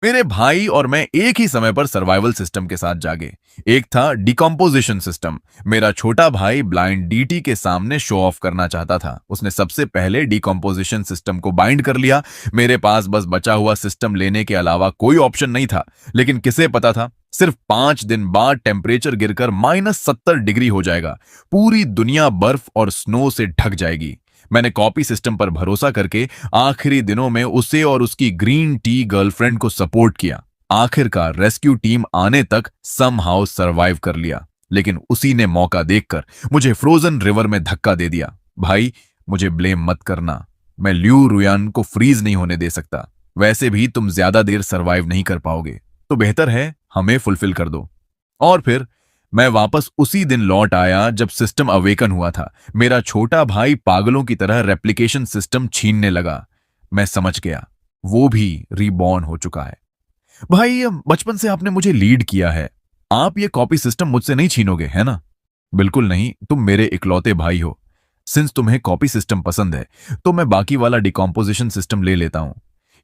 मेरे भाई और मैं एक ही समय पर सर्वाइवल सिस्टम के साथ जागे। एक था डिकम्पोजिशन सिस्टम। मेरा छोटा भाई ब्लाइंड डीटी के सामने शो ऑफ करना चाहता था। उसने सबसे पहले डिकम्पोजिशन सिस्टम को बाइंड कर लिया। मेरे पास बस बचा हुआ सिस्टम लेने के अलावा कोई ऑप्शन नहीं था। लेकिन किसे पता था, सिर्फ 5 दिन बाद टेम्परेचर गिरकर -70 डिग्री हो जाएगा। पूरी दुनिया बर्फ और स्नो से ढक जाएगी। मैंने कॉपी सिस्टम पर भरोसा करके आखिरी दिनों में उसे और उसकी ग्रीन टी गर्लफ्रेंड को सपोर्ट किया। आखिरकार रेस्क्यू टीम आने तक समहाउ सरवाइव कर लिया। लेकिन उसी ने मौका देखकर मुझे फ्रोजन रिवर में धक्का दे दिया। भाई, मुझे ब्लेम मत करना। मैं ल्यू रुयान को फ्रीज नहीं होने दे सकता। वैसे भी तुम ज्यादा देर सरवाइव नहीं कर पाओगे, तो बेहतर है हमें फुलफिल कर दो। और फिर मैं वापस उसी दिन लौट आया जब सिस्टम अवेकन हुआ था। मेरा छोटा भाई पागलों की तरह रेप्लिकेशन सिस्टम छीनने लगा। मैं समझ गया, वो भी रीबॉर्न हो चुका है। भाई, बचपन से आपने मुझे लीड किया है। आप ये कॉपी सिस्टम मुझसे नहीं छीनोगे, है ना? बिल्कुल नहीं, तुम मेरे इकलौते भाई हो। सिंस तुम्हें कॉपी सिस्टम पसंद है, तो मैं बाकी वाला डिकम्पोजिशन सिस्टम ले लेता हूं।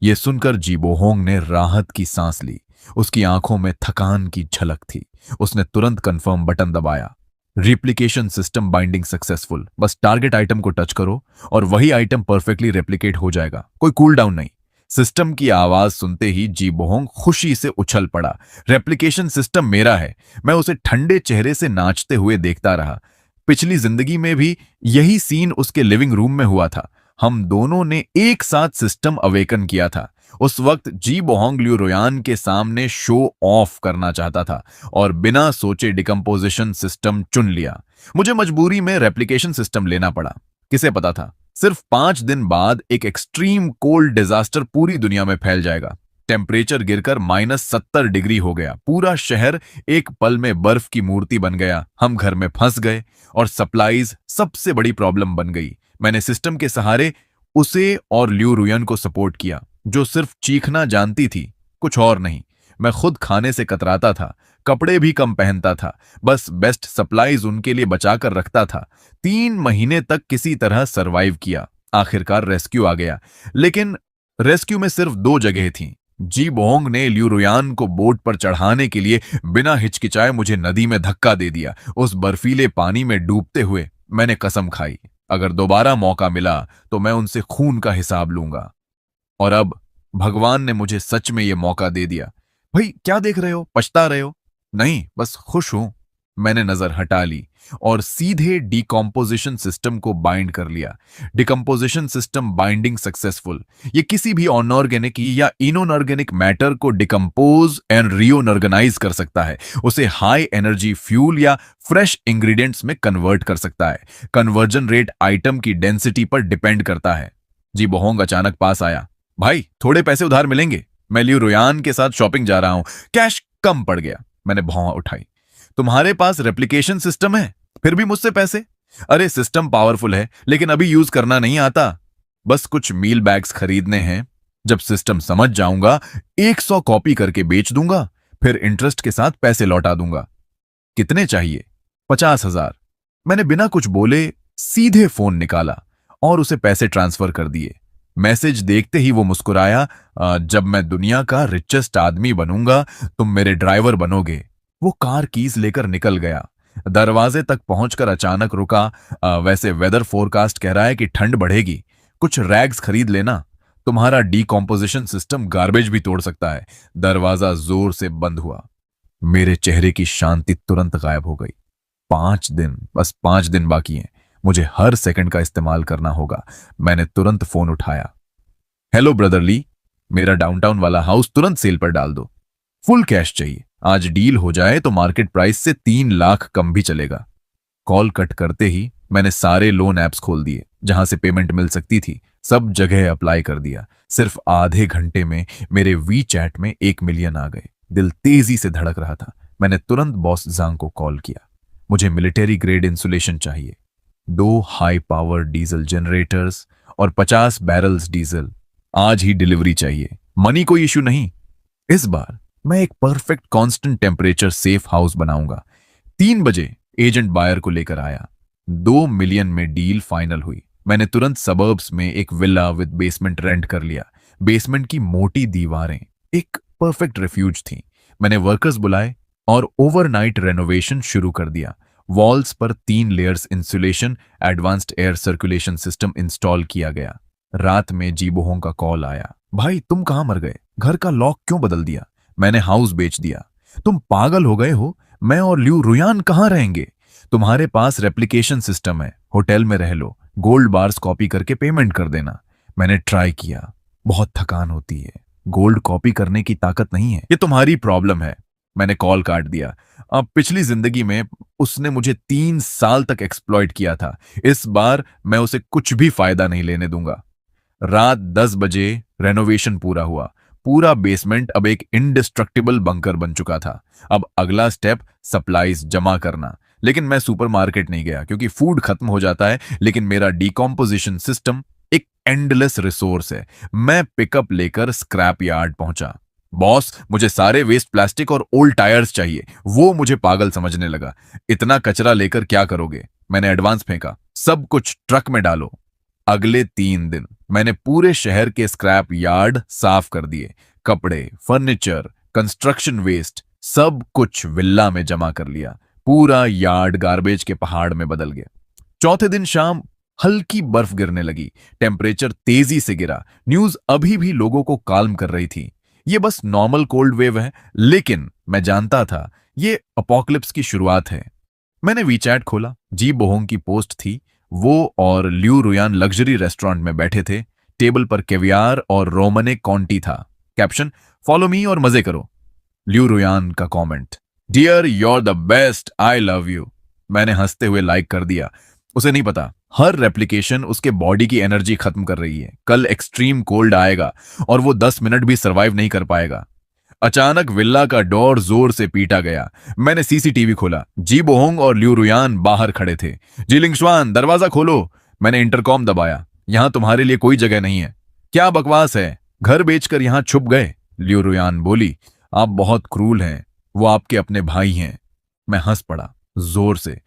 यह सुनकर जीबोहोंग ने राहत की सांस ली। उसकी आंखों में थकान की झलक थी। उसने तुरंत कंफर्म बटन दबाया। Replication system binding successful. बस टारगेट आइटम को टच करो और वही आइटम परफेक्टली रेप्लिकेट हो जाएगा। कोई कूल डाउन नहीं। सिस्टम की आवाज सुनते ही जीबोहोंग खुशी से उछल पड़ा। रेप्लिकेशन सिस्टम मेरा है। मैं उसे ठंडे चेहरे से नाचते हुए देखता रहा। पिछली जिंदगी में भी यही सीन उसके लिविंग रूम में हुआ था। हम दोनों ने एक साथ सिस्टम अवेकन किया था। उस वक्त जीबोहोंग ल्यू रोयान के सामने शो ऑफ करना चाहता था और बिना सोचे डिकम्पोजिशन सिस्टम चुन लिया। मुझे मजबूरी में रेप्लिकेशन सिस्टम लेना पड़ा। किसे पता था, सिर्फ 5 दिन बाद एक एक्सट्रीम कोल्ड डिजास्टर पूरी दुनिया में फैल जाएगा। टेम्परेचर गिरकर -70 डिग्री हो गया। पूरा शहर एक पल में बर्फ की मूर्ति बन गया। हम घर में फंस गए और सप्लाईज सबसे बड़ी प्रॉब्लम बन गई। मैंने सिस्टम के सहारे उसे और ल्यू रुयन को सपोर्ट किया, जो सिर्फ चीखना जानती थी, कुछ और नहीं। मैं खुद खाने से कतराता था, कपड़े भी कम पहनता था, बस बेस्ट सप्लाईज उनके लिए बचाकर रखता था। 3 महीने तक किसी तरह सरवाइव किया। आखिरकार रेस्क्यू आ गया। लेकिन रेस्क्यू में सिर्फ 2 जगह थी। जी बोंग ने ल्यू रुयान को बोट पर चढ़ाने के लिए बिना हिचकिचाए मुझे नदी में धक्का दे दिया। उस बर्फीले पानी में डूबते हुए मैंने कसम खाई, अगर दोबारा मौका मिला तो मैं उनसे खून का हिसाब लूंगा। और अब भगवान ने मुझे सच में यह मौका दे दिया। भाई, क्या देख रहे हो? पछता रहे हो? नहीं, बस खुश हूं। मैंने नजर हटा ली और सीधे डिकम्पोजिशन सिस्टम को बाइंड कर लिया। Decomposition system binding successful. ये किसी भी अनऑर्गेनिक या इनऑर्गेनिक मैटर को डिकम्पोज एंड रिओनऑर्गेनाइज कर सकता है। उसे हाई एनर्जी फ्यूल या फ्रेश इंग्रेडिएंट्स में कन्वर्ट कर सकता है। कन्वर्जन रेट आइटम की डेंसिटी पर डिपेंड करता है। जी बोहोंग अचानक पास आया। भाई, थोड़े पैसे उधार मिलेंगे? मैं लियो रोयान के साथ शॉपिंग जा रहा हूं, कैश कम पड़ गया। मैंने भौं उठाई। तुम्हारे पास रेप्लिकेशन सिस्टम है, फिर भी मुझसे पैसे? अरे, सिस्टम पावरफुल है, लेकिन अभी यूज करना नहीं आता। बस कुछ मील बैग्स खरीदने हैं। जब सिस्टम समझ जाऊंगा, 100 कॉपी करके बेच दूंगा, फिर इंटरेस्ट के साथ पैसे लौटा दूंगा। कितने चाहिए? 50,000। मैंने बिना कुछ बोले सीधे फोन निकाला और उसे पैसे ट्रांसफर कर दिए। मैसेज देखते ही वो मुस्कुराया। जब मैं दुनिया का रिचेस्ट आदमी बनूंगा, तुम मेरे ड्राइवर बनोगे। वो कार कीज लेकर निकल गया। दरवाजे तक पहुंचकर अचानक रुका। वैसे वेदर फोरकास्ट कह रहा है कि ठंड बढ़ेगी, कुछ रैग्स खरीद लेना। तुम्हारा डिकम्पोजिशन सिस्टम गार्बेज भी तोड़ सकता है। दरवाजा जोर से बंद हुआ। मेरे चेहरे की शांति तुरंत गायब हो गई। 5 दिन, बस 5 दिन बाकी हैं। मुझे हर सेकंड का इस्तेमाल करना होगा। मैंने तुरंत फोन उठाया। हेलो ब्रदर ली, मेरा डाउनटाउन वाला हाउस तुरंत सेल पर डाल दो। फुल कैश चाहिए। आज डील हो जाए तो मार्केट प्राइस से 3 लाख कम भी चलेगा। कॉल कट करते ही मैंने सारे लोन ऐप्स खोल दिए जहां से पेमेंट मिल सकती थी। सब जगह अप्लाई कर दिया। सिर्फ आधे घंटे में मेरे वी चैट में 1 मिलियन आ गए। दिल तेजी से धड़क रहा था। मैंने तुरंत बॉस जांग को कॉल किया। मुझे मिलिट्री ग्रेड इंसुलेशन चाहिए, 2 हाई पावर डीजल जनरेटर्स और 50 बैरल्स डीजल। आज ही डिलीवरी चाहिए। मनी कोई इशू नहीं। इस बार मैं एक perfect constant temperature safe house बनाऊंगा। 3 बजे एजेंट बायर को लेकर आया। 2 मिलियन में डील फाइनल हुई। मैंने तुरंत सबर्ब्स में एक विला विद बेसमेंट रेंट कर लिया। बेसमेंट की मोटी दीवारें, एक परफेक्ट रिफ्यूज थी। मैंने वर्कर्स बुलाए और ओवरनाइट रेनोवेशन शुरू कर दिया। वॉल्स पर 3 layers insulation, advanced air circulation system install किया गया। रात में जीबोहों का कॉल आया, भाई तुम कहां मर गए, घर का लॉक क्यों बदल दिया? मैंने हाउस बेच दिया। तुम पागल हो गए हो, मैं और ल्यू रुयान कहां रहेंगे? तुम्हारे पास रेप्लिकेशन सिस्टम है, होटल में रह लो, गोल्ड बार्स कॉपी करके पेमेंट कर देना। मैंने ट्राई किया, बहुत थकान होती है, गोल्ड कॉपी करने की ताकत नहीं है, ये तुम्हारी प्रॉब्लम है। मैंने कॉल काट दिया। अब पिछली जिंदगी में उसने मुझे 3 साल तक एक्सप्लॉइट किया था, इस बार मैं उसे कुछ भी फायदा नहीं लेने दूंगा। रात 10 बजे रेनोवेशन पूरा हुआ। पूरा बेसमेंट अब एक इंडिस्ट्रक्टिबल बंकर बन चुका था। अब अगला स्टेप सप्लाईज जमा करना। लेकिन मैं सुपरमार्केट नहीं गया क्योंकि फूड खत्म हो जाता है, लेकिन मेरा डिकम्पोजिशन सिस्टम एक एंडलेस रिसोर्स है। मैं पिकअप लेकर स्क्रैप यार्ड पहुंचा। बॉस, मुझे सारे वेस्ट प्लास्टिक और ओल्ड टायर्स चाहिए। वो मुझे पागल समझने लगा। इतना कचरा लेकर क्या करोगे? मैंने एडवांस फेंका, सब कुछ ट्रक में डालो। अगले 3 दिन मैंने पूरे शहर के स्क्रैप यार्ड साफ कर दिए। कपड़े, फर्नीचर, कंस्ट्रक्शन वेस्ट सब कुछ विल्ला में जमा कर लिया। पूरा यार्ड गार्बेज के पहाड़ में बदल गया। चौथे दिन शाम हल्की बर्फ गिरने लगी। टेम्परेचर तेजी से गिरा। न्यूज अभी भी लोगों को काल्म कर रही थी। ये बस नॉर्मल कोल्ड वेव है, लेकिन मैं जानता था ये अपोकलिप्स की शुरुआत है। मैंने वीचैट खोला। जी बोहोंग की पोस्ट थी। वो और ल्यू रुयान लग्जरी रेस्टोरेंट में बैठे थे। टेबल पर कैवियार और रोमने कॉन्टी था। कैप्शन, फॉलो मी और मजे करो। ल्यू रुयान का comment, dear you're the best, I love you. मैंने हंसते हुए लाइक कर दिया। उसे नहीं पता, हर रेप्लिकेशन उसके बॉडी की एनर्जी खत्म कर रही है। कल एक्सट्रीम कोल्ड आएगा और वो 10 मिनट भी सरवाइव नहीं कर पाएगा। अचानक विल्ला का डोर जोर से पीटा गया। मैंने सीसीटीवी खोला। जी बोहोंग और ल्यू रुयान बाहर खड़े थे। जी लिंगशुआन, दरवाजा खोलो। मैंने इंटरकॉम दबाया। यहां तुम्हारे लिए कोई जगह नहीं है। क्या बकवास है, घर बेचकर यहां छुप गए? ल्यू रुयान बोली, आप बहुत क्रूल हैं, वो आपके अपने भाई हैं। मैं हंस पड़ा जोर से।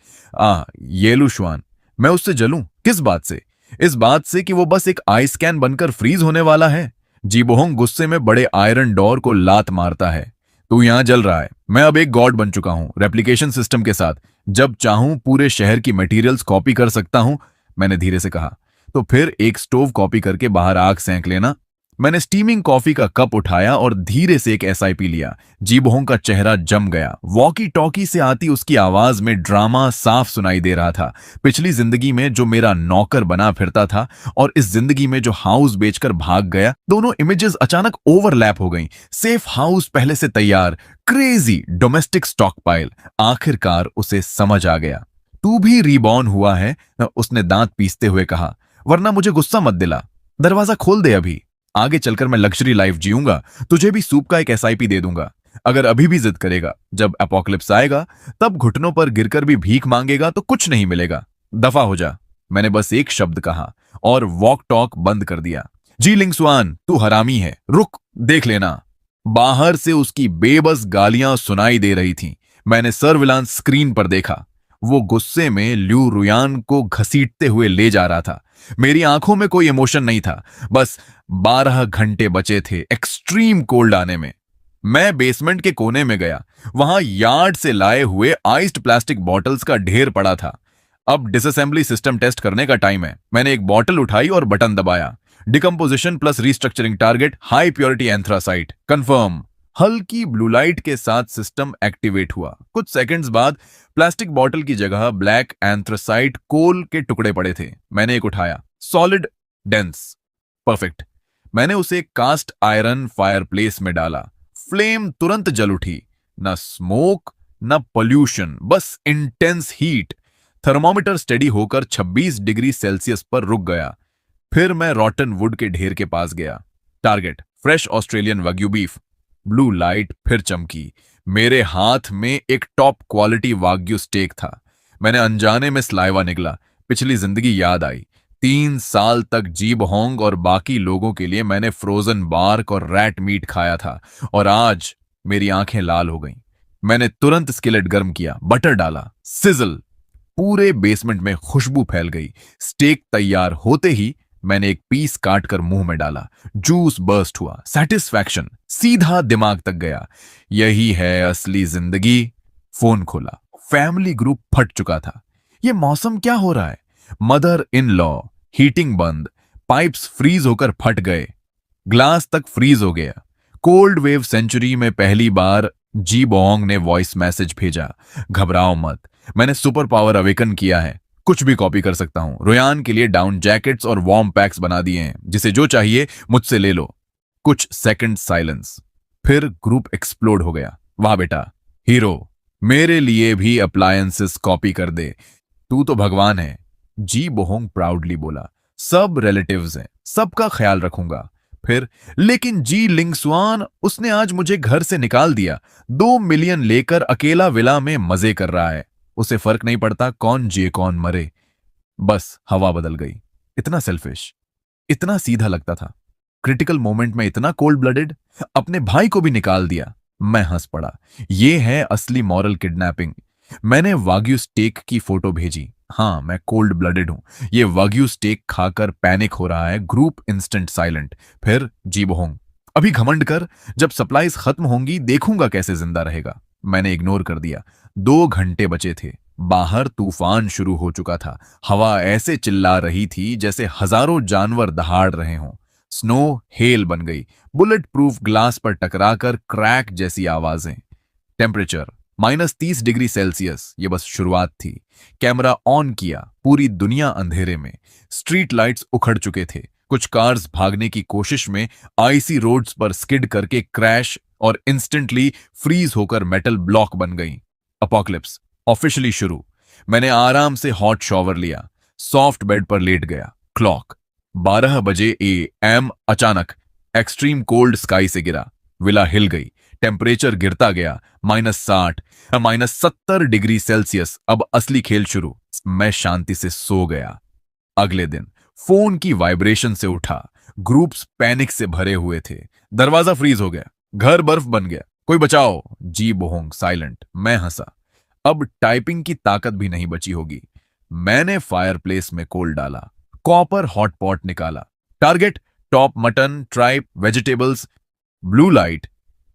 येलू शुआन, मैं उससे जलूं किस बात से? इस बात से कि वो बस एक आई स्कैन बनकर फ्रीज होने वाला है। जीबोहोंग गुस्से में बड़े आयरन डोर को लात मारता है। तू यहां जल रहा है, मैं अब एक गॉड बन चुका हूं रेप्लिकेशन सिस्टम के साथ। जब चाहूं पूरे शहर की मटेरियल्स कॉपी कर सकता हूं। मैंने धीरे से कहा, तो फिर एक स्टोव कॉपी करके बाहर आग सेंक लेना। मैंने स्टीमिंग कॉफी का कप उठाया और धीरे से एक एसआईपी लिया। जीबोहोंग का चेहरा जम गया। वॉकी टॉकी से आती उसकी आवाज में ड्रामा साफ सुनाई दे रहा था। पिछली जिंदगी में जो मेरा नौकर बना फिरता था और इस जिंदगी में जो हाउस बेचकर भाग गया, दोनों इमेजेस अचानक ओवरलैप हो गईं। सेफ हाउस पहले से तैयार, क्रेजी डोमेस्टिक स्टॉक पाइल। आखिरकार उसे समझ आ गया। तू भी रीबॉर्न हुआ है, उसने दांत पीसते हुए कहा, वरना मुझे गुस्सा मत दिला। दरवाजा खोल दे अभी। आगे चलकर मैं लग्जरी लाइफ जीऊंगा, तुझे भी सूप का एक एसआईपी दे दूंगा। अगर अभी भी जिद करेगा, जब एपोकलिप्स आएगा तब घुटनों पर गिरकर भी भीख मांगेगा तो कुछ नहीं मिलेगा। दफा हो जा। मैंने बस एक शब्द कहा और वॉक टॉक बंद कर दिया। जी लिंगसुआन, तू हरामी है, रुक देख लेना। बाहर से उसकी बेबस गालियां सुनाई दे रही थीं। मैंने सर्विलांस स्क्रीन पर देखा। वो गुस्से में ल्यू रुयान को घसीटते हुए ले जा रहा था। मेरी आंखों में कोई इमोशन नहीं था, बस 12 घंटे बचे थे एक्सट्रीम कोल्ड आने में। मैं बेसमेंट के कोने में गया। वहां यार्ड से लाए हुए आइस्ड प्लास्टिक बॉटल्स का ढेर पड़ा था। अब डिसअसेंबली सिस्टम टेस्ट करने का टाइम है। मैंने एक बॉटल उठाई और बटन दबाया। Decomposition plus restructuring target high purity anthracite confirm. हल्की ब्लू लाइट के साथ सिस्टम एक्टिवेट हुआ। कुछ सेकंड्स बाद प्लास्टिक बॉटल की जगह ब्लैक एंथ्रासाइट कोल के टुकड़े पड़े थे। मैंने एक उठाया, सॉलिड, डेंस, परफेक्ट। मैंने उसे कास्ट आयरन फायरप्लेस में डाला। फ्लेम तुरंत जल उठी। न स्मोक न पोल्यूशन, बस इंटेंस हीट। थर्मोमीटर स्टेडी होकर 26 डिग्री सेल्सियस पर रुक गया। फिर मैं रॉटन वुड के ढेर के पास गया। Target fresh Australian wagyu beef. Blue light फिर चमकी। मेरे हाथ में एक टॉप क्वालिटी वाग्यू स्टेक था। मैंने अनजाने में सलाइवा निकला। पिछली जिंदगी याद आई। 3 साल तक जीबहोंग और बाकी लोगों के लिए मैंने फ्रोजन बार्क और रैट मीट खाया था, और आज मेरी आंखें लाल हो गईं। मैंने तुरंत स्किलेट गर्म किया, बटर डाला, सिजल। पूरे बेसमेंट में खुशबू फैल गई। स्टेक तैयार होते ही मैंने एक पीस काट कर मुंह में डाला। जूस बर्स्ट हुआ, सेटिस्फैक्शन सीधा दिमाग तक गया। यही है असली जिंदगी। फोन खोला, फैमिली ग्रुप फट चुका था। ये मौसम क्या हो रहा है? मदर इन लॉ, हीटिंग बंद, पाइप्स फ्रीज होकर फट गए, ग्लास तक फ्रीज हो गया। कोल्ड वेव सेंचुरी में पहली बार जी बोंग ने वॉइस मैसेज भेजा, घबराओ मत, मैंने सुपर पावर अवेकन किया है, कुछ भी कॉपी कर सकता हूं। रोयान के लिए डाउन जैकेट्स और वार्म पैक्स बना दिए हैं, जिसे जो चाहिए मुझसे ले लो। कुछ सेकंड साइलेंस, फिर ग्रुप एक्सप्लोड हो गया। वाह बेटा, हीरो, मेरे लिए भी अप्लायंसेस कॉपी कर दे, तू तो भगवान है। जी बोहोंग प्राउडली बोला, सब रिलेटिव्स हैं, सबका ख्याल रखूंगा। फिर, लेकिन जी लिंगसुआन, उसने आज मुझे घर से निकाल दिया, 2 मिलियन लेकर अकेला विला में मजे कर रहा है। उसे फर्क नहीं पड़ता कौन जिए कौन मरे। बस हवा बदल गई। इतना सेल्फिश, इतना सीधा लगता था। क्रिटिकल मोमेंट में इतना कोल्ड ब्लडेड, अपने भाई को भी निकाल दिया। मैं हंस पड़ा। यह है असली मॉरल किडनैपिंग। मैंने वाग्यू स्टेक की फोटो भेजी। हाँ, मैं कोल्ड ब्लडेड हूं। ये वाग्यू स्टेक खाकर पैनिक हो रहा है। Group instant silent. फिर जी बोहोंग, अभी घमंड कर, जब सप्लाईज खत्म होंगी देखूंगा कैसे जिंदा रहेगा। मैंने इग्नोर कर दिया। 2 घंटे बचे थे। बाहर तूफान शुरू हो चुका था। हवा ऐसे चिल्ला रही थी जैसे हजारों जानवर दहाड़ रहे हों। स्नो हेल बन गई, बुलेट प्रूफ ग्लास पर टकराकर क्रैक जैसी आवाजें। Temperature -30 degree Celsius. ये बस शुरुआत थी। कैमरा ऑन किया, पूरी दुनिया अंधेरे में। स्ट्रीट लाइट्स उखड़ चुके थे। कुछ कार्स भागने की कोशिश में आईसी रोड्स पर स्किड करके क्रैश और इंस्टेंटली फ्रीज होकर मेटल ब्लॉक बन गई। अपोकलिप्स ऑफिशियली शुरू। मैंने आराम से हॉट शॉवर लिया, सॉफ्ट बेड पर लेट गया। क्लॉक 12 बजे AM। अचानक एक्सट्रीम कोल्ड स्काई से गिरा। विला हिल गई, टेम्परेचर गिरता गया। -60, -70 डिग्री सेल्सियस। अब असली खेल शुरू। मैं शांति से सो गया। अगले दिन फोन की वाइब्रेशन से उठा। ग्रुप्स पैनिक से भरे हुए थे। दरवाजा फ्रीज हो गया, घर बर्फ बन गया, कोई बचाओ। जी बोहोंग साइलेंट। मैं हंसा। अब टाइपिंग की ताकत भी नहीं बची होगी। मैंने फायरप्लेस में कोल डाला, कॉपर हॉट पॉट निकाला। Target top mutton, tribe, vegetables. Blue light.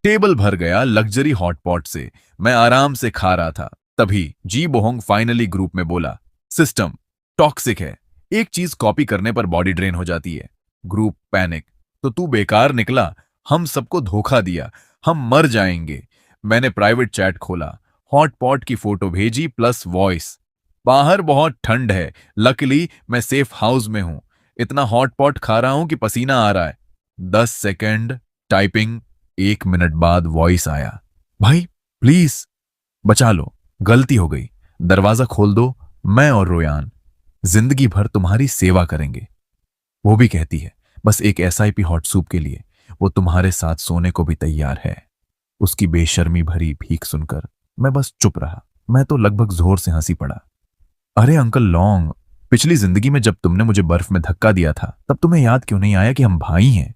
Table भर गया लग्जरी हॉट पॉट से। मैं आराम से खा रहा था। तभी जी बोहोंग फाइनली ग्रुप में बोला, सिस्टम टॉक्सिक है, एक चीज कॉपी करने पर बॉडी ड्रेन हो जाती है। Group panic. तो तू बेकार निकला, हम सबको धोखा दिया, हम मर जाएंगे। मैंने प्राइवेट चैट खोला, हॉट पॉट की फोटो भेजी प्लस वॉइस। बाहर बहुत ठंड है, लकीली मैं सेफ हाउस में हूं। इतना हॉट पॉट खा रहा हूं कि पसीना आ रहा है। 10 सेकंड टाइपिंग। 1 मिनट बाद वॉइस आया, भाई प्लीज बचा लो, गलती हो गई, दरवाजा खोल दो, मैं और रोयान जिंदगी भर तुम्हारी सेवा करेंगे। वो भी कहती है, बस एक SIP हॉट सूप के लिए वो तुम्हारे साथ सोने को भी तैयार है। उसकी बेशर्मी भरी भीख सुनकर मैं बस चुप रहा। मैं तो लगभग जोर से हंसी पड़ा। अरे अंकल लॉन्ग, पिछली जिंदगी में जब तुमने मुझे बर्फ में धक्का दिया था तब तुम्हें याद क्यों नहीं आया कि हम भाई हैं?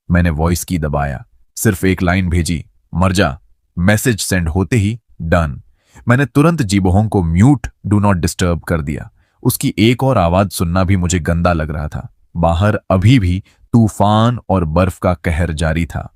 मैंने वॉइस की दबाया, सिर्फ एक लाइन भेजी, मर जा। मैसेज सेंड होते ही डन। मैंने तुरंत जी बोहोंग को म्यूट, डू नॉट डिस्टर्ब कर दिया। उसकी एक और आवाज सुनना भी मुझे गंदा लग रहा था। बाहर अभी भी तूफान और बर्फ का कहर जारी था।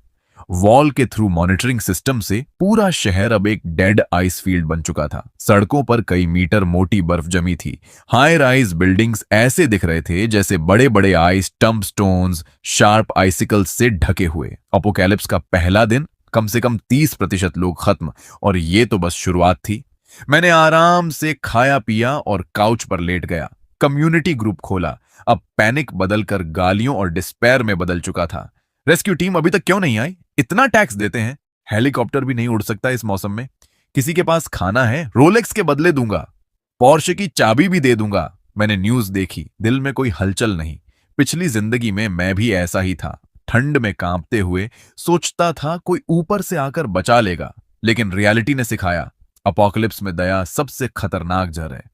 वॉल के थ्रू मॉनिटरिंग सिस्टम से पूरा शहर अब एक डेड आइस फील्ड बन चुका था। सड़कों पर कई मीटर मोटी बर्फ जमी थी। हाई राइज बिल्डिंग्स ऐसे दिख रहे थे जैसे बड़े बड़े आइस टम्ब स्टोन्स शार्प आइसिकल्स से ढके हुए। अपोकैलिप्स का पहला दिन, कम से कम 30% लोग खत्म, और ये तो बस शुरुआत थी। मैंने आराम से खाया पिया और काउच पर लेट गया। कम्युनिटी ग्रुप खोला। अब पैनिक बदलकर गालियों और डिस्पेयर में बदल चुका था। रेस्क्यू टीम अभी तक क्यों नहीं आई? इतना टैक्स देते हैं, हेलीकॉप्टर भी नहीं उड़ सकता इस मौसम में। किसी के पास खाना है, रोलेक्स के बदले दूंगा, पोर्शे की चाबी भी दे दूंगा। मैंने न्यूज देखी, दिल में कोई हलचल नहीं। पिछली जिंदगी में मैं भी ऐसा ही था, ठंड में कांपते हुए सोचता था कोई ऊपर से आकर बचा लेगा। लेकिन रियलिटी ने सिखाया, अपोकलिप्स में दया सबसे खतरनाक जहर है।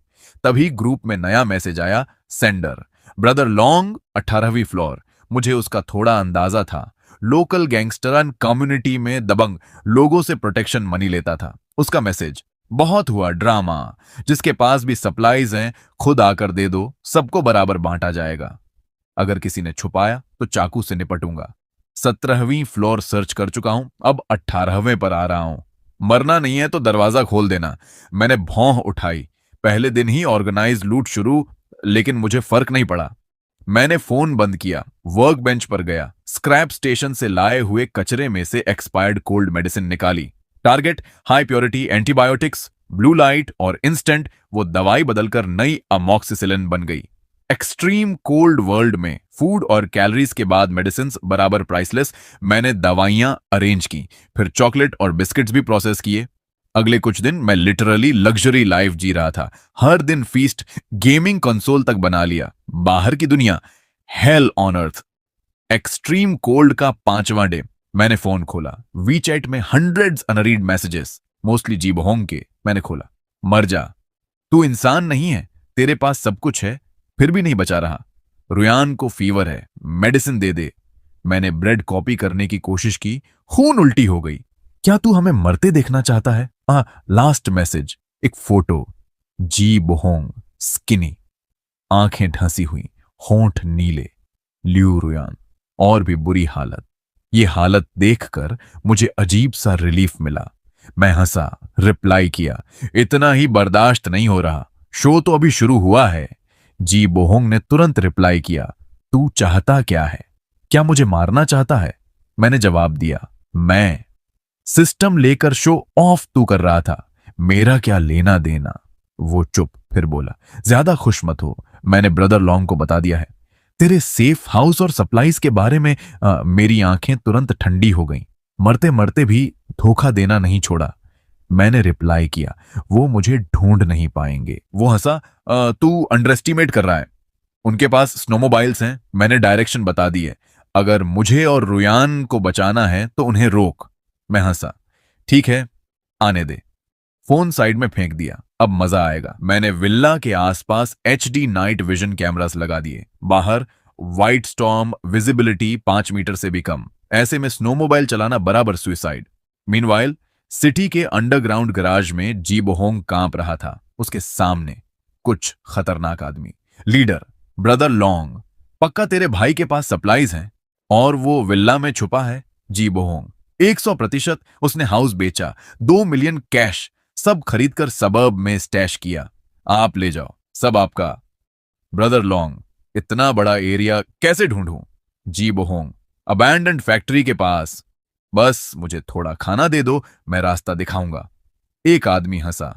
तभी ग्रुप में नया मैसेज आया, सेंडर ब्रदर लॉन्ग, 18वीं फ्लोर। मुझे उसका थोड़ा अंदाजा था। लोकल गैंगस्टरन कम्युनिटी में दबंग लोगों से प्रोटेक्शन मनी लेता था। उसका मैसेज, बहुत हुआ ड्रामा, जिसके पास भी सप्लाईज हैं खुद आकर दे दो, सबको बराबर बांटा जाएगा। अगर किसी ने छुपाया तो चाकू से निपटूंगा। 17वीं फ्लोर सर्च कर चुका हूं, अब 18वें पर आ रहा हूं। मरना नहीं है तो दरवाजा खोल देना। मैंने भौं उठाई। पहले दिन ही ऑर्गेनाइज लूट शुरू, लेकिन मुझे फर्क नहीं पड़ा। मैंने फोन बंद किया, वर्क बेंच पर गया, स्क्रैप स्टेशन से लाए हुए कचरे में से एक्सपायर्ड कोल्ड मेडिसिन निकाली। Target high purity antibiotics, blue light और इंस्टेंट। वो दवाई बदलकर नई अमॉक्सिसिलिन बन गई। एक्सट्रीम कोल्ड वर्ल्ड में फूड और कैलोरीज के बाद मेडिसिन बराबर प्राइसलेस। मैंने दवाइयां अरेंज की, फिर चॉकलेट और बिस्किट्स भी प्रोसेस किए। अगले कुछ दिन मैं लिटरली लग्जरी लाइफ जी रहा था। हर दिन फीस्ट, गेमिंग कंसोल तक बना लिया। बाहर की दुनिया hello on earth. Extreme cold का 5वां डे। मैंने फोन खोला, वीचैट में हंड्रेड्स अनरीड मैसेजेस, मोस्टली जीबहोंग के। मैंने खोला, मर जा, तू इंसान नहीं है, तेरे पास सब कुछ है फिर भी नहीं बचा रहा। रुयान को फीवर है, मेडिसिन दे दे। मैंने ब्रेड कॉपी करने की कोशिश की, खून उल्टी हो गई। क्या तू हमें मरते देखना चाहता है? लास्ट मैसेज, एक फोटो, जी बोहोंग, स्किनी, आंखें ढंसी हुई, होंठ नीले, ल्यू रुयान। और भी बुरी हालत। ये हालत देखकर मुझे अजीब सा रिलीफ मिला। मैं हंसा, रिप्लाई किया, इतना ही बर्दाश्त नहीं हो रहा, शो तो अभी शुरू हुआ है। जी बोहोंग ने तुरंत रिप्लाई किया, तू चाहता क्या है? क्या मुझे मारना चाहता है? मैंने जवाब दिया, मैं सिस्टम लेकर शो ऑफ तू कर रहा था, मेरा क्या लेना देना। वो चुप, फिर बोला, ज्यादा खुश मत हो, मैंने ब्रदर लॉन्ग को बता दिया है। तेरे सेफ हाउस और सप्लाईज के बारे में मेरी आंखें तुरंत ठंडी हो गईं। मरते मरते भी धोखा देना नहीं छोड़ा। मैंने रिप्लाई किया, वो मुझे ढूंढ नहीं पाएंगे। वो हंसा, तू अंडर एस्टिमेट कर रहा है। उनके पास स्नोमोबाइल्स हैं, मैंने डायरेक्शन बता दी है। अगर मुझे और रुयान को बचाना है तो उन्हें रोक। मैं हंसा, ठीक है, आने दे। फोन साइड में फेंक दिया, अब मजा आएगा। मैंने विल्ला के आसपास एचडी नाइट विजन कैमरास लगा दिए। बाहर व्हाइट स्टॉर्म, विजिबिलिटी 5 मीटर से भी कम। ऐसे में स्नोमोबाइल चलाना बराबर सुइसाइड। मीनवाइल सिटी के अंडरग्राउंड गराज में जी बोहोंग कांप रहा था। उसके सामने कुछ खतरनाक आदमी। लीडर ब्रदर लॉन्ग, पक्का तेरे भाई के पास सप्लाईज हैं और वो विल्ला में छुपा है। जी बोहोंग, 100% उसने हाउस बेचा, 2 मिलियन कैश, सब खरीदकर सबर्ब में स्टैश किया। आप ले जाओ, सब आपका। ब्रदर लॉन्ग, इतना बड़ा एरिया कैसे ढूंढूं? जी बोहोंग, अबैंडन्ड फैक्ट्री के पास, बस मुझे थोड़ा खाना दे दो, मैं रास्ता दिखाऊंगा। एक आदमी हंसा,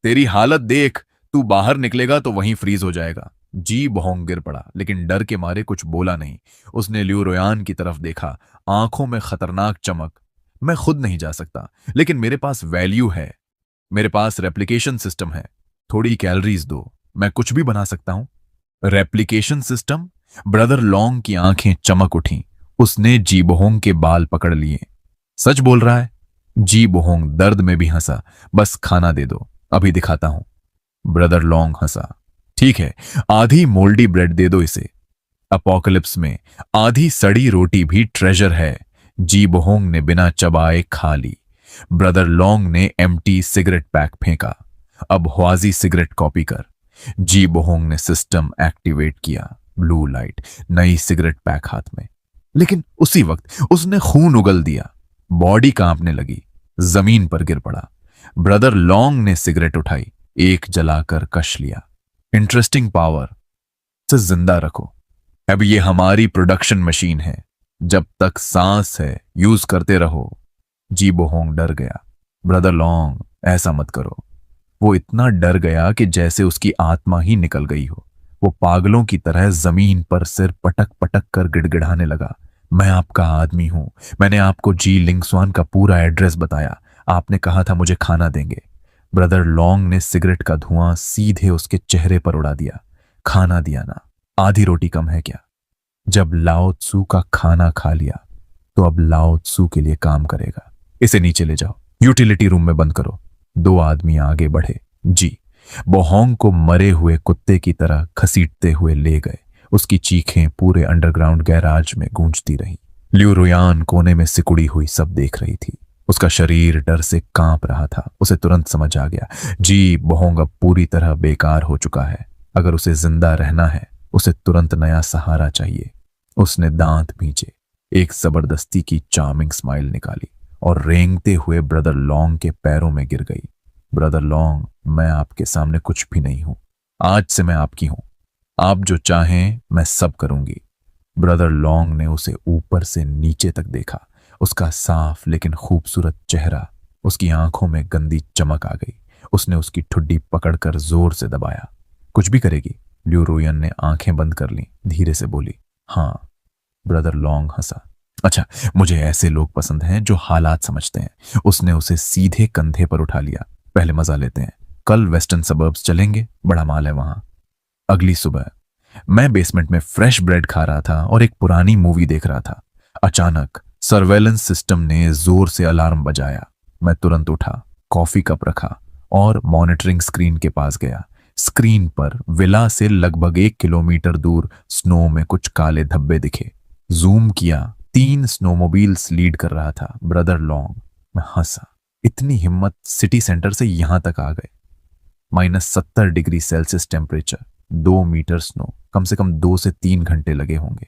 तेरी हालत देख, तू बाहर निकलेगा तो वहीं फ्रीज हो जाएगा। जी बोहोंग गिर पड़ा, लेकिन डर के मारे कुछ बोला नहीं। उसने ल्यू रोयान की तरफ देखा, आंखों में खतरनाक चमक। मैं खुद नहीं जा सकता, लेकिन मेरे पास वैल्यू है, मेरे पास रेप्लिकेशन सिस्टम है। थोड़ी कैलोरीज दो, मैं कुछ भी बना सकता हूं। Replication system? ब्रदर लॉन्ग की आंखें चमक उठी। उसने जी बोहोंग के बाल पकड़ लिए। सच बोल रहा है? जी बोहोंग दर्द में भी हंसा, बस खाना दे दो, अभी दिखाता हूं। ब्रदर लॉन्ग हंसा, ठीक है, आधी मोल्डी ब्रेड दे दो इसे। अपोकलिप्स में आधी सड़ी रोटी भी ट्रेजर है। जी बोहोंग ने बिना चबाए खा ली। ब्रदर लॉन्ग ने एम्प्टी सिगरेट पैक फेंका, अब ह्वाजी सिगरेट कॉपी कर। जी बोहोंग ने सिस्टम एक्टिवेट किया, ब्लू लाइट, नई सिगरेट पैक हाथ में। लेकिन उसी वक्त उसने खून उगल दिया, बॉडी कांपने लगी, जमीन पर गिर पड़ा। ब्रदर लॉन्ग ने सिगरेट उठाई, एक जलाकर कश लिया। इंटरेस्टिंग पावर, से जिंदा रखो। अब ये हमारी प्रोडक्शन मशीन है, जब तक सांस है यूज करते रहो। जी बोहोंग डर गया, ब्रदर लॉन्ग ऐसा मत करो। वो इतना डर गया कि जैसे उसकी आत्मा ही निकल गई हो। वो पागलों की तरह जमीन पर सिर पटक पटक कर गिड़गिड़ाने लगा, मैं आपका आदमी हूं, मैंने आपको जी लिंगस्वान का पूरा एड्रेस बताया, आपने कहा था मुझे खाना देंगे। ब्रदर लॉन्ग ने सिगरेट का धुआं सीधे उसके चेहरे पर उड़ा दिया। खाना दिया ना, आधी रोटी कम है क्या? जब लाओ त्सू का खाना खा लिया तो अब लाओ त्सू के लिए काम करेगा। इसे नीचे ले जाओ, यूटिलिटी रूम में बंद करो। 2 आदमी आगे बढ़े। जी बोहोंग को मरे हुए कुत्ते की तरह घसीटते हुए ले गए। उसकी चीखें पूरे अंडरग्राउंड गैराज में गूंजती रहीं। ल्यू रुयान कोने में सिकुड़ी हुई सब देख रही थी। उसका शरीर डर से कांप रहा था। उसे तुरंत समझ आ गया, जी बोहोंग अब पूरी तरह बेकार हो चुका है। अगर उसे जिंदा रहना है उसे तुरंत नया सहारा चाहिए। उसने दांत भींचे, एक जबरदस्ती की चार्मिंग स्माइल निकाली और रेंगते हुए ब्रदर लॉन्ग के पैरों में गिर गई। ब्रदर लॉन्ग, मैं आपके सामने कुछ भी नहीं हूं। आज से मैं आपकी हूं। आप जो चाहें मैं सब करूंगी। ब्रदर लॉन्ग ने उसे ऊपर से नीचे तक देखा। उसका साफ लेकिन खूबसूरत चेहरा, उसकी आंखों में गंदी चमक आ गई। उसने उसकी ठुड्डी पकड़कर जोर से दबाया। कुछ भी करेगी? ल्यू रोयन ने आंखें बंद कर ली, धीरे से बोली, हाँ। ब्रदर लॉन्ग हंसा। अच्छा, मुझे ऐसे लोग पसंद हैं जो हालात समझते हैं। उसने उसे सीधे कंधे पर उठा लिया। पहले मजा लेते हैं। कल वेस्टर्न सबर्ब्स चलेंगे, बड़ा माल है वहां। अगली सुबह मैं बेसमेंट में फ्रेश ब्रेड खा रहा था और एक पुरानी मूवी देख रहा था। अचानक सर्वेलेंस सिस्टम ने जोर से अलार्म बजाया। मैं तुरंत उठा, कॉफी कप रखा और मॉनिटरिंग स्क्रीन के पास गया। स्क्रीन पर विला से लगभग 1 किलोमीटर दूर स्नो में कुछ काले धब्बे दिखे। जूम किया, 3 स्नोमोबाइल्स लीड कर रहा था। Brother long. मैं हंसा। इतनी हिम्मत, सिटी सेंटर से यहां तक आ गए। -70 degree Celsius temperature, 2 meter snow, कम से कम 2 से 3 घंटे लगे होंगे।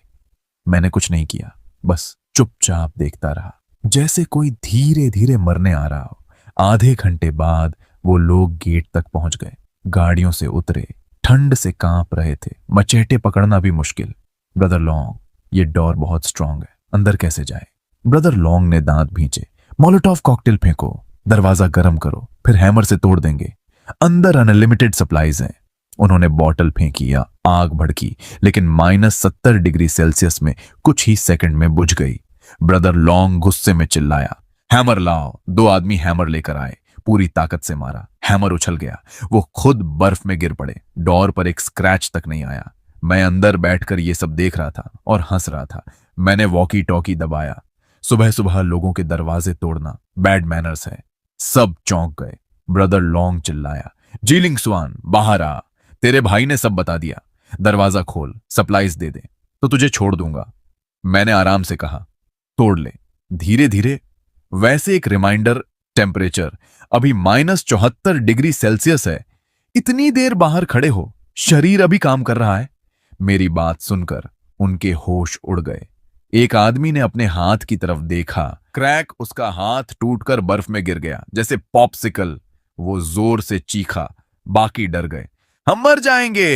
मैंने कुछ नहीं किया, बस चुपचाप देखता रहा, जैसे कोई धीरे धीरे मरने आ रहा हो। आधे घंटे बाद वो लोग गेट तक पहुंच गए, गाड़ियों से उतरे, ठंड से कांप रहे थे, मचेटे पकड़ना भी मुश्किल। ब्रदर लॉन्ग, ये डोर बहुत स्ट्रांग है, अंदर कैसे जाए? ब्रदर लॉन्ग ने दांत भींचे। मोलोटॉव कॉकटेल फेंको, दरवाजा गर्म करो, फिर हैमर से तोड़ देंगे। अंदर अनलिमिटेड सप्लाईज हैं। उन्होंने बॉटल फेंकी या आग भड़की, लेकिन -70 डिग्री सेल्सियस में कुछ ही सेकंड में बुझ गई। ब्रदर लॉन्ग गुस्से में चिल्लाया, हैमर लाओ। 2 आदमी हैमर लेकर आए, पूरी ताकत से मारा। हैमर उछल गया, वो खुद बर्फ में गिर पड़े। डोर पर एक स्क्रैच तक नहीं आया। मैं अंदर बैठकर ये सब देख रहा था और हंस रहा था। मैंने वॉकी टॉकी दबाया। सुबह सुबह लोगों के दरवाजे तोड़ना बैड मैनर्स है। सब चौंक गए। ब्रदर लॉन्ग चिल्लाया, जीलिंग स्वान, बाहर आ। तेरे भाई ने सब बता दिया। दरवाजा खोल, सप्लाईज दे दे तो तुझे छोड़ दूंगा। मैंने आराम से कहा, तोड़ ले, धीरे धीरे। वैसे एक रिमाइंडर, टेम्परेचर अभी -74 डिग्री सेल्सियस है। इतनी देर बाहर खड़े हो, शरीर अभी काम कर रहा है। मेरी बात सुनकर उनके होश उड़ गए। एक आदमी ने अपने हाथ की तरफ देखा। क्रैक, उसका हाथ टूटकर बर्फ में गिर गया जैसे पॉप्सिकल। वो जोर से चीखा। बाकी डर गए। हम मर जाएंगे,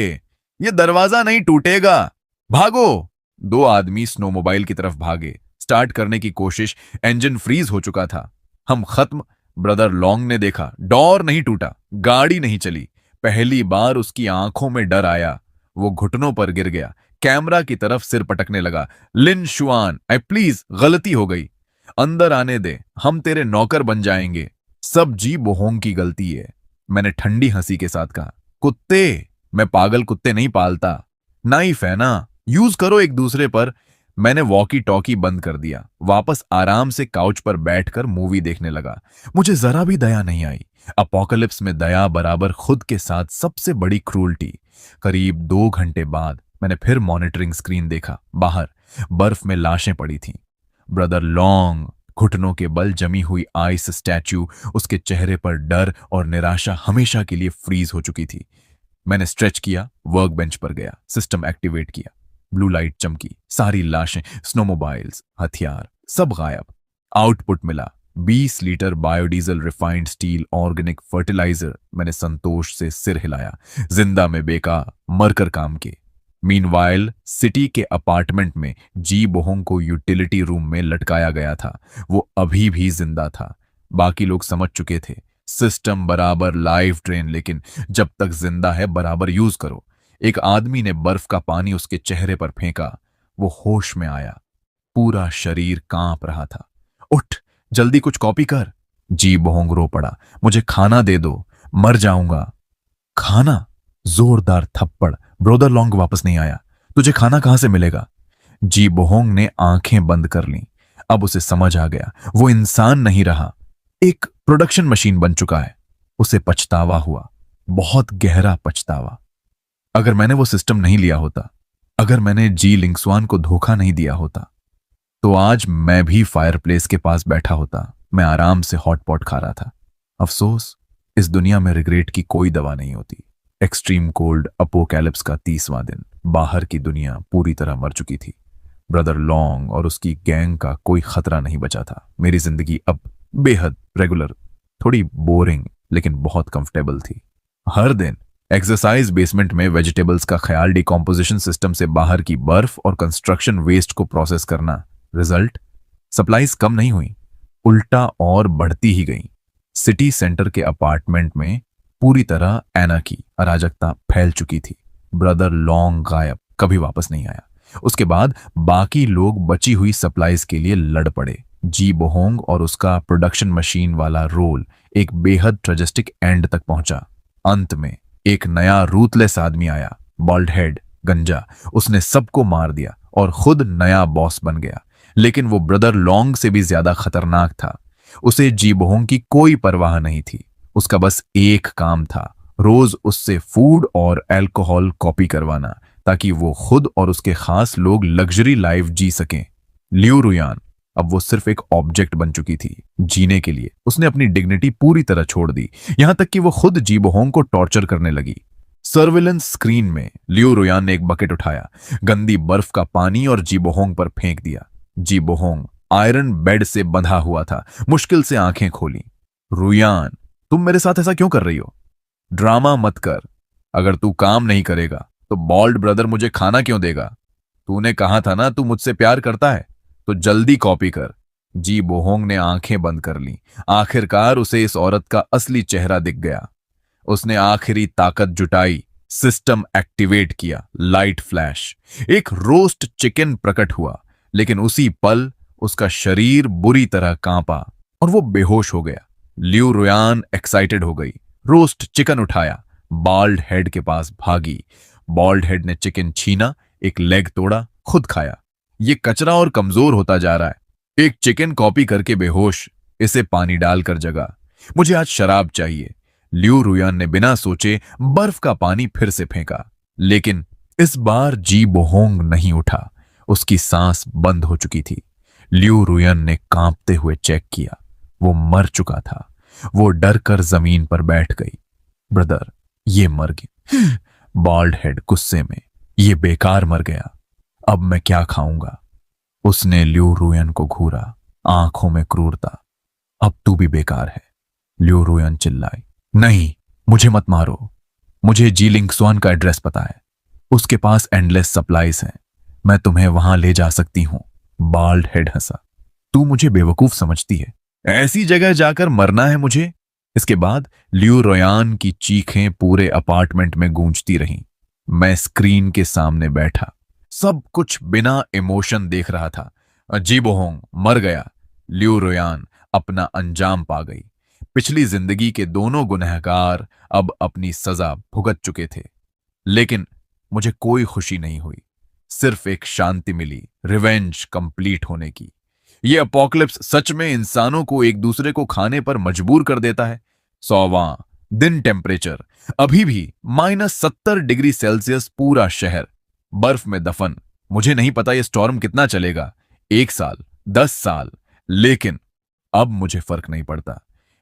ये दरवाजा नहीं टूटेगा, भागो। 2 आदमी स्नोमोबाइल की तरफ भागे। स्टार्ट करने की कोशिश, इंजन फ्रीज हो चुका था। हम खत्म। ब्रदर लॉन्ग ने देखा, डोर नहीं टूटा, गाड़ी नहीं चली। पहली बार उसकी आंखों में डर आया। वो घुटनों पर गिर गया, कैमरा की तरफ सिर पटकने लगा। लिन शुआन, आई प्लीज, गलती हो गई, अंदर आने दे, हम तेरे नौकर बन जाएंगे। सब जी बोहोंग की गलती है, मैंने ठंडी हंसी के साथ कहा। कुत्ते, मैं पागल कुत्ते नहीं पालता। नाइफ है ना, यूज करो एक दूसरे पर। मैंने वॉकी टॉकी बंद कर दिया। वापस आराम से काउच पर बैठकर मूवी देखने लगा। मुझे जरा भी दया नहीं आई। अपोकलिप्स में दया बराबर खुद के साथ सबसे बड़ी क्रूरटी। करीब 2 घंटे बाद मैंने फिर मॉनिटरिंग स्क्रीन देखा। बाहर बर्फ में लाशें पड़ी थीं। ब्रदर लॉन्ग, घुटनों के बल जमी हुई आइस स्टैच्यू, उसके चेहरे पर डर और निराशा हमेशा के लिए फ्रीज हो चुकी थी। मैंने स्ट्रेच किया, वर्क बेंच पर गया, सिस्टम एक्टिवेट किया। ब्लू लाइट चमकी, सारी लाशें, स्नोमोबाइल्स, हथियार सब गायब। आउटपुट मिला 20 litre biodiesel, refined steel, organic fertiliser. मैंने संतोष से सिर हिलाया। जिंदा में बेका, मरकर काम के। मीनवाइल सिटी के अपार्टमेंट में जी बोहोंग को यूटिलिटी रूम में लटकाया गया था। वो अभी भी जिंदा था। बाकी लोग समझ चुके थे, सिस्टम बराबर लाइफ ड्रेन, लेकिन जब तक जिंदा है बराबर यूज करो। एक आदमी ने बर्फ का पानी उसके चेहरे पर फेंका। वो होश में आया, पूरा शरीर कांप रहा था। उठ, जल्दी कुछ कॉपी कर। जी बोहोंग रो पड़ा, मुझे खाना दे दो, मर जाऊंगा। खाना? जोरदार थप्पड़। ब्रदर लॉन्ग वापस नहीं आया, तुझे खाना कहां से मिलेगा? जी बोहोंग ने आंखें बंद कर लीं। अब उसे समझ आ गया, वो इंसान नहीं रहा, एक प्रोडक्शन मशीन बन चुका है। उसे पछतावा हुआ, बहुत गहरा पछतावा। अगर मैंने वो सिस्टम नहीं लिया होता, अगर मैंने जी लिंगस्वान को धोखा नहीं दिया होता, तो आज मैं भी फायरप्लेस के पास बैठा होता। मैं आराम से हॉट पॉट खा रहा था। अफसोस, इस दुनिया में रिग्रेट की कोई दवा नहीं होती। एक्सट्रीम कोल्ड अपोकैलिप्स का 30वां दिन। बाहर की दुनिया पूरी तरह मर चुकी थी। ब्रदर लॉन्ग और उसकी गैंग का कोई खतरा नहीं बचा था। मेरी जिंदगी अब बेहद रेगुलर, थोड़ी बोरिंग लेकिन बहुत कंफर्टेबल थी। हर दिन एक्सरसाइज बेसमेंट में वेजिटेबल्स का ख्याल, डिकॉम्पोजिशन सिस्टम से बाहर की बर्फ और कंस्ट्रक्शन वेस्ट को प्रोसेस करना। रिजल्ट, सप्लाईज कम नहीं हुई, उल्टा और बढ़ती ही गई। सिटी सेंटर के अपार्टमेंट में पूरी तरह एनार्की, अराजकता फैल चुकी थी। ब्रदर लॉन्ग गायब, कभी वापस नहीं आया। उसके बाद बाकी लोग बची हुई सप्लाईज के लिए लड़ पड़े। जी बोहोंग और उसका प्रोडक्शन मशीन वाला रोल एक बेहद ट्रेजिस्टिक एंड तक पहुंचा। अंत में एक नया रूथलेस आदमी आया, बॉल्ड हेड, गंजा। उसने सबको मार दिया और खुद नया बॉस बन गया। लेकिन वो ब्रदर लॉन्ग से भी ज्यादा खतरनाक था। उसे जी बोहोंग की कोई परवाह नहीं थी। उसका बस एक काम था, रोज उससे फूड और अल्कोहल कॉपी करवाना, ताकि वो खुद और उसके खास लोग लग्जरी लाइफ जी सकें। लियू रुयान अब वो सिर्फ एक ऑब्जेक्ट बन चुकी थी जीने के लिए। उसने अपनी डिग्निटी पूरी तरह छोड़ दी, यहां तक कि वो खुद जी बोहोंग को टॉर्चर करने लगी। सर्विलेंस स्क्रीन में लियू रुयान ने एक बकेट उठाया, गंदी बर्फ का पानी और जी बोहोंग पर फेंक दिया। जी बोहोंग आयरन बेड से बंधा हुआ था, मुश्किल से आंखें खोली। रुयान, तुम मेरे साथ ऐसा क्यों कर रही हो? ड्रामा मत कर। अगर तू काम नहीं करेगा तो बॉल्ड ब्रदर मुझे खाना क्यों देगा? तूने कहा था ना तू मुझसे प्यार करता है, तो जल्दी कॉपी कर। जी बोहोंग ने आंखें बंद कर ली। आखिरकार उसे इस औरत का असली चेहरा दिख गया। उसने आखिरी ताकत जुटाई, सिस्टम एक्टिवेट किया। लाइट फ्लैश, एक रोस्ट चिकन प्रकट हुआ, लेकिन उसी पल उसका शरीर बुरी तरह कांपा और वो बेहोश हो गया। लियू रुयान एक्साइटेड हो गई, रोस्ट चिकन उठाया, बॉल्ड हेड के पास भागी। बॉल्ड हेड ने चिकन छीना, एक लेग तोड़ा, खुद खाया। ये कचरा और कमजोर होता जा रहा है। एक चिकन कॉपी करके बेहोश, इसे पानी डालकर जगा। मुझे आज शराब चाहिए। लियू रुयान ने बिना सोचे बर्फ का पानी फिर से फेंका, लेकिन इस बार जी बोहोंग नहीं उठा। उसकी सांस बंद हो चुकी थी। लियू रुयान ने कांपते हुए चेक किया, वो मर चुका था। वो डर कर जमीन पर बैठ गई। ब्रदर, ये मर गया। बॉल्ड हेड गुस्से में, ये बेकार मर गया। अब मैं क्या खाऊंगा? उसने लियू रुयान को घूरा, आंखों में क्रूरता। अब तू भी बेकार है। लियू रुयान चिल्लाई, नहीं, मुझे मत मारो। मुझे जी लिंगसुआन का एड्रेस पता है। उसके पास एंडलेस सप्लाईज हैं। मैं तुम्हें वहां ले जा सकती हूं। बॉल्ड हेड हंसा, तू मुझे बेवकूफ समझती है? ऐसी जगह जाकर मरना है मुझे? इसके बाद लियू रुयान की चीखें पूरे अपार्टमेंट में गूंजती रहीं। मैं स्क्रीन के सामने बैठा, सब कुछ बिना इमोशन देख रहा था। जी बोहोंग मर गया। लियू रुयान अपना अंजाम पा गई। पिछली जिंदगी के दोनों गुनहगार अब अपनी सजा भुगत चुके थे। लेकिन मुझे कोई खुशी नहीं हुई, सिर्फ एक शांति मिली, रिवेंज कंप्लीट होने की। ये अपोकलिप्स सच में इंसानों को एक दूसरे को खाने पर मजबूर कर देता है। 100वां दिन, टेम्परेचर अभी भी -70 डिग्री सेल्सियस, पूरा शहर बर्फ में दफन। मुझे नहीं पता ये स्टॉर्म कितना चलेगा, 1 साल, 10 साल, लेकिन अब मुझे फर्क नहीं पड़ता।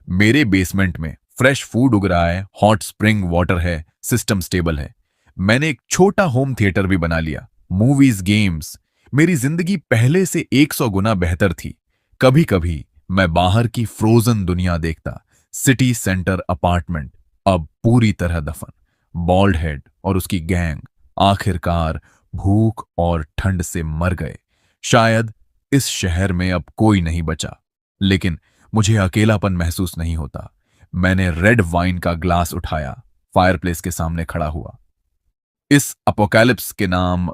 मेरे बेसमेंट में फ्रेश फूड उग रहा है, हॉट स्प्रिंग वाटर है, सिस्टम स्टेबल है। मैंने एक छोटा होम थिएटर भी बना लिया। मूवीज, गेम्स, मेरी जिंदगी पहले से 100 गुना बेहतर थी। कभी कभी मैं बाहर की फ्रोजन दुनिया देखता। सिटी सेंटर अपार्टमेंट अब पूरी तरह दफन। बॉल्ड हेड और उसकी गैंग आखिरकार भूख और ठंड से मर गए। शायद इस शहर में अब कोई नहीं बचा, लेकिन मुझे अकेलापन महसूस नहीं होता। मैंने रेड वाइन का ग्लास उठाया, फायरप्लेस के सामने खड़ा हुआ। इस अपोकैलिप्स के नाम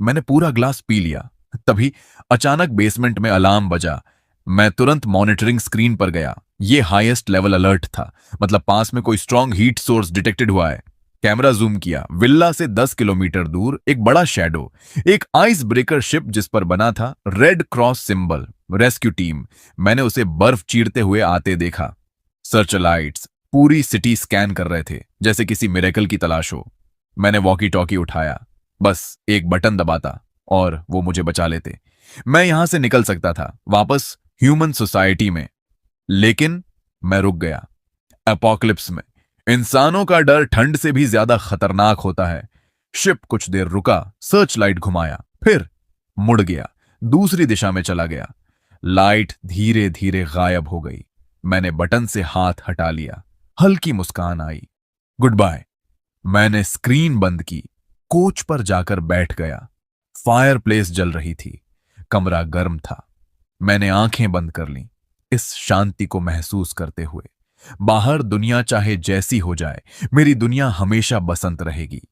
मैंने पूरा ग्लास पी लिया। तभी अचानक बेसमेंट में अलार्म बजा। मैं तुरंत मॉनिटरिंग स्क्रीन पर गया। यह हाईएस्ट लेवल अलर्ट था, मतलब पास में कोई स्ट्रॉन्ग हीट सोर्स डिटेक्टेड हुआ है। कैमरा जूम किया, विल्ला से 10 किलोमीटर दूर एक बड़ा शैडो, एक आइस ब्रेकर शिप जिस पर बना था red cross symbol, rescue team. मैंने उसे बर्फ चीरते हुए आते देखा। सर्च लाइट्स पूरी सिटी स्कैन कर रहे थे, जैसे किसी मिरेकल की तलाश हो। मैंने वॉकी टॉकी उठाया, बस एक बटन दबाता और वो मुझे बचा लेते। मैं यहां से निकल सकता था, वापस ह्यूमन सोसाइटी में। लेकिन मैं रुक गया। एपोकलिप्स में इंसानों का डर ठंड से भी ज्यादा खतरनाक होता है। शिप कुछ देर रुका, सर्च लाइट घुमाया, फिर मुड़ गया, दूसरी दिशा में चला गया। लाइट धीरे धीरे गायब हो गई। मैंने बटन से हाथ हटा लिया। हल्की मुस्कान आई। Good bye. मैंने स्क्रीन बंद की, कोच पर जाकर बैठ गया। फायरप्लेस जल रही थी, कमरा गर्म था। मैंने आंखें बंद कर लीं, इस शांति को महसूस करते हुए। बाहर दुनिया चाहे जैसी हो जाए, मेरी दुनिया हमेशा बसंत रहेगी।